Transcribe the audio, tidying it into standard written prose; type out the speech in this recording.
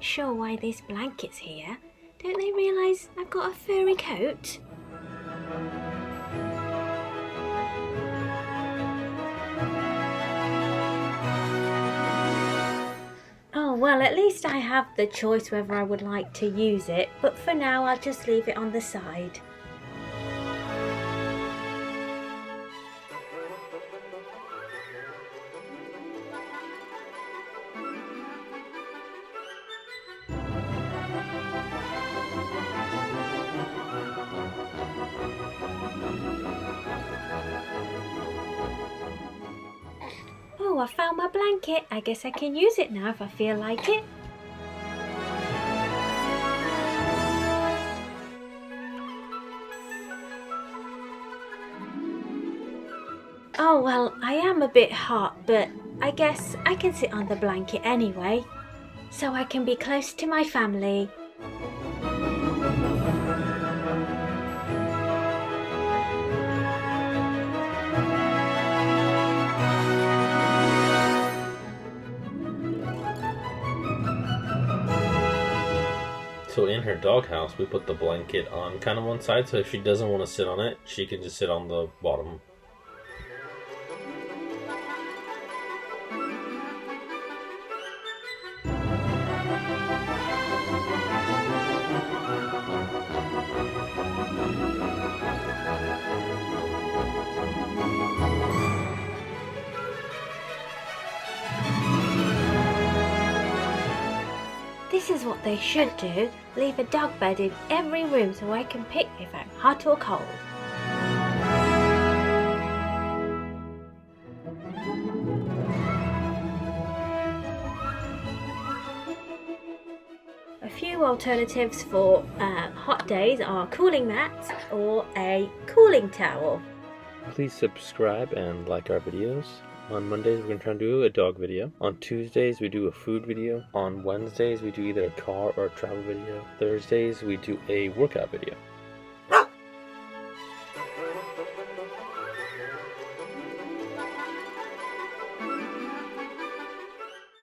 sure why this blanket's here. Don't they realise I've got a furry coat? Oh well, at least I have the choice whether I would like to use it, but for now I'll just leave it on the side. Oh, I found my blanket. I guess I can use it now if I feel like it. Oh well, I am a bit hot, but I guess I can sit on the blanket anyway, so I can be close to my family. So in her doghouse, we put the blanket on kind of one side, so if she doesn't want to sit on it, she can just sit on the bottom. This is what they should do, leave a dog bed in every room so I can pick if I'm hot or cold. A few alternatives for hot days are cooling mats or a cooling towel. Please subscribe and like our videos. On Mondays, we're going to try and do a dog video. On Tuesdays, we do a food video. On Wednesdays, we do either a car or a travel video. Thursdays, we do a workout video.